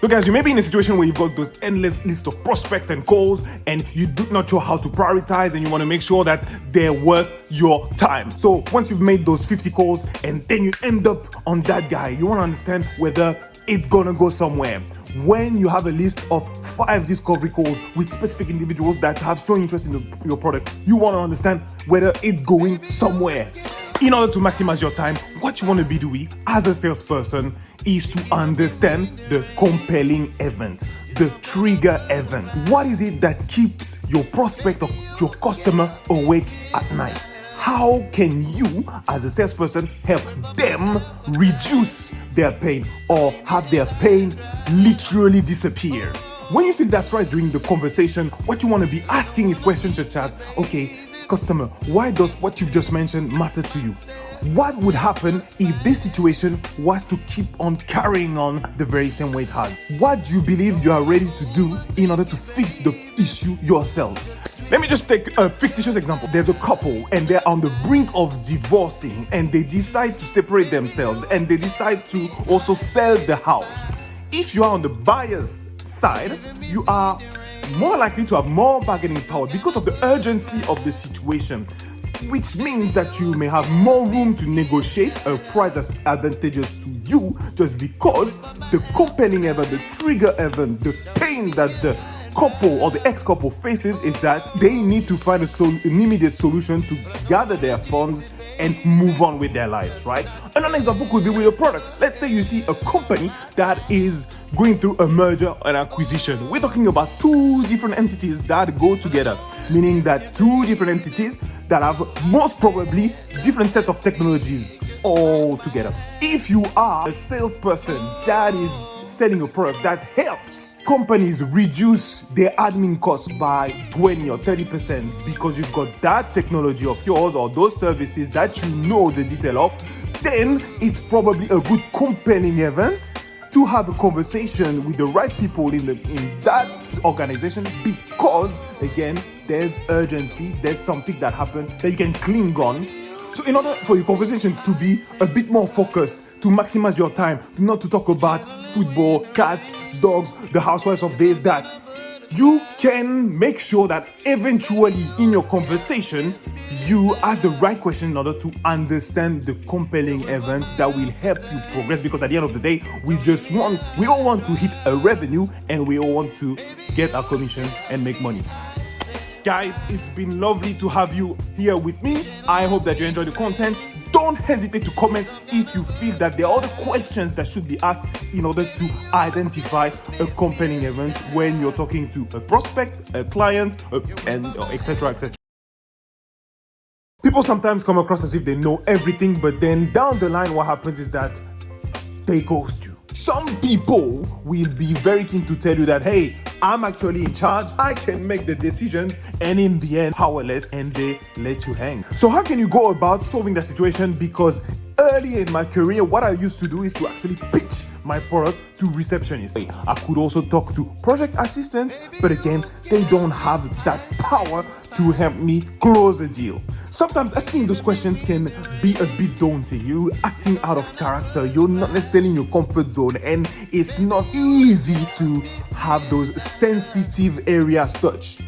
So guys, you may be in a situation where you've got those endless list of prospects and calls and you do not know how to prioritize, and you want to make sure that they're worth your time. So once you've made those 50 calls and then you end up on that guy, you want to understand whether it's gonna go somewhere. When you have a list of 5 discovery calls with specific individuals that have shown interest in your product, you want to understand whether it's going somewhere. In order to maximize your time, what you want to be doing as a salesperson is to understand the compelling event, the trigger event. What is it that keeps your prospect or your customer awake at night? How can you, as a salesperson, help them reduce their pain or have their pain literally disappear? When you feel that's right during the conversation, what you want to be asking is questions such as, okay, customer, why does what you've just mentioned matter to you? What would happen if this situation was to keep on carrying on the very same way it has? What do you believe you are ready to do in order to fix the issue yourself? Let me just take a fictitious example. There's a couple and they're on the brink of divorcing, and they decide to separate themselves, and they decide to also sell the house. If you are on the buyer's side, you are more likely to have more bargaining power because of the urgency of the situation, which means that you may have more room to negotiate a price that's advantageous to you, just because the compelling event, the trigger event, the pain that the couple or the ex-couple faces is that they need to find an immediate solution to gather their funds and move on with their lives, right? Another example could be with a product. Let's say you see a company that is going through a merger and acquisition. We're talking about 2 different entities that go together, meaning that 2 different entities that have most probably different sets of technologies all together. If you are a salesperson that is selling a product that helps companies reduce their admin costs by 20 or 30% because you've got that technology of yours or those services that you know the detail of, then it's probably a good compelling event to have a conversation with the right people in that organization, because again, there's urgency, there's something that happened that you can cling on. So in order for your conversation to be a bit more focused, to maximize your time, not to talk about football, cats, dogs, the housewives of this, that, you can make sure that eventually in your conversation, you ask the right question in order to understand the compelling event that will help you progress. Because at the end of the day, we all want to hit a revenue, and we all want to get our commissions and make money. Guys, it's been lovely to have you here with me. I hope that you enjoy the content. Don't hesitate to comment if you feel that there are other questions that should be asked in order to identify a compelling event when you're talking to a prospect, a client, and etc. etc. People sometimes come across as if they know everything, but then down the line, what happens is that they ghost you. Some people will be very keen to tell you that, hey, I'm actually in charge, I can make the decisions, and in the end, powerless, and they let you hang. So how can you go about solving that situation? Because early in my career, what I used to do is to actually pitch my product to receptionists. I could also talk to project assistants, but again, they don't have that power to help me close a deal. Sometimes asking those questions can be a bit daunting. You're acting out of character, you're not necessarily in your comfort zone, and it's not easy to have those sensitive areas touched.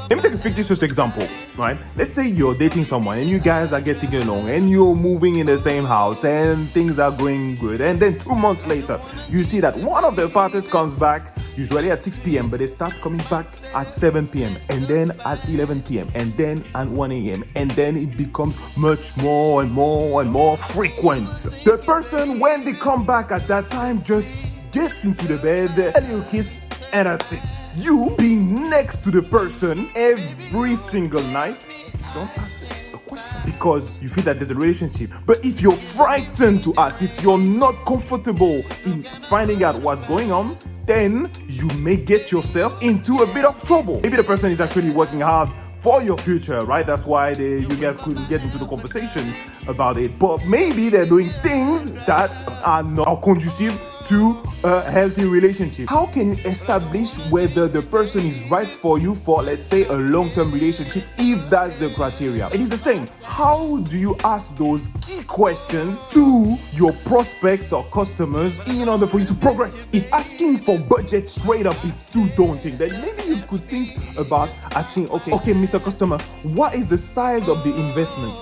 Let me take a fictitious example, right? Let's say you're dating someone and you guys are getting along and you're moving in the same house and things are going good, and then 2 months later you see that one of the parties comes back usually at 6 p.m. but they start coming back at 7 p.m. and then at 11 p.m. and then at 1 a.m. and then it becomes much more and more and more frequent. The person, when they come back at that time, just gets into the bed, a little kiss, and that's it. You being next to the person every single night, don't ask them a question because you feel that there's a relationship. But if you're frightened to ask, if you're not comfortable in finding out what's going on, then you may get yourself into a bit of trouble. Maybe the person is actually working hard for your future, right? That's why you guys couldn't get into the conversation about it. But maybe they're doing things that are not conducive to a healthy relationship. How can you establish whether the person is right for you for, let's say, a long-term relationship, if that's the criteria? It is the same. How do you ask those key questions to your prospects or customers in order for you to progress? If asking for budget straight up is too daunting, then maybe you could think about asking, okay, Mr. Customer, what is the size of the investment?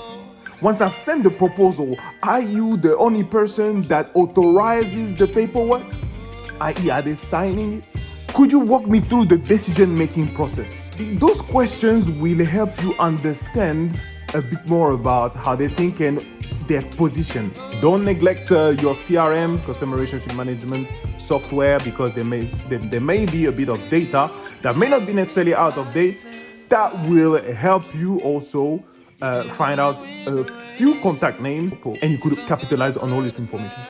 Once I've sent the proposal, are you the only person that authorizes the paperwork? i.e., are they signing it? Could you walk me through the decision-making process? See, those questions will help you understand a bit more about how they think and their position. Don't neglect your CRM, customer relationship management software, because there may be a bit of data that may not be necessarily out of date that will help you also find out a few contact names, and you could capitalize on all this information.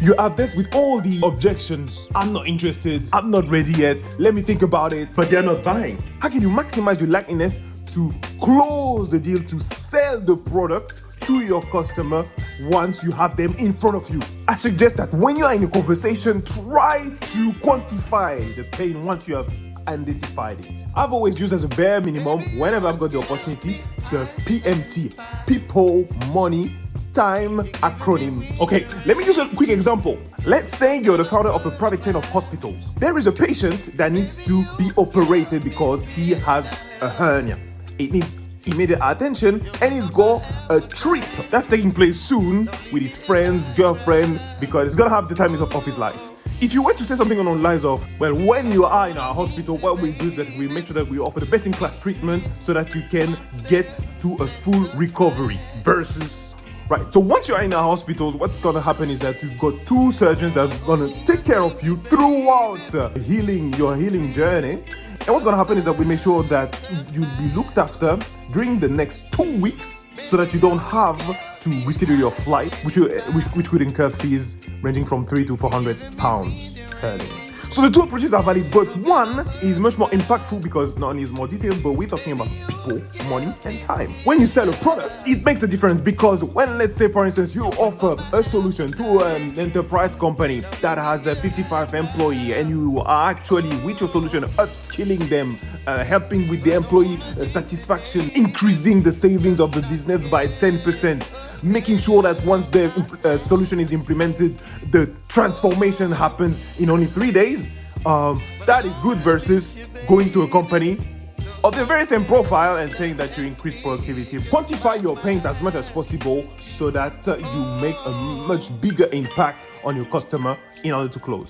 You are left with all the objections. I'm not interested. I'm not ready yet. Let me think about it. But they're not buying. How can you maximize your likeliness to close the deal, to sell the product to your customer once you have them in front of you? I suggest that when you are in a conversation, try to quantify the pain once you have identified it. I've always used as a bare minimum, whenever I've got the opportunity, the PMT, people, money, time acronym. Okay, let me use a quick example. Let's say you're the founder of a private chain of hospitals. There is a patient that needs to be operated because he has a hernia. It needs immediate attention, and he's got a trip that's taking place soon with his friends, girlfriend, because he's gonna have the time of his life. If you were to say something along the lines of, well, when you are in our hospital, what we do is that we make sure that we offer the best-in-class treatment so that you can get to a full recovery versus... Right, so once you're in our hospitals, what's gonna happen is that you've got two surgeons that are gonna take care of you throughout your healing journey. And what's gonna happen is that we make sure that you'll be looked after during the next 2 weeks so that you don't have to reschedule your flight, which could incur fees ranging from £300 to £400 per day. So the two approaches are valid, but one is much more impactful because not only is more detailed, but we're talking about people, money, and time. When you sell a product, it makes a difference because when, let's say, for instance, you offer a solution to an enterprise company that has a 55 employee, and you are actually, with your solution, upskilling them, helping with the employee satisfaction, increasing the savings of the business by 10%, making sure that once the solution is implemented, the transformation happens in only 3 days. That is good versus going to a company of the very same profile and saying that you increase productivity. Quantify your pains as much as possible so that you make a much bigger impact on your customer in order to close.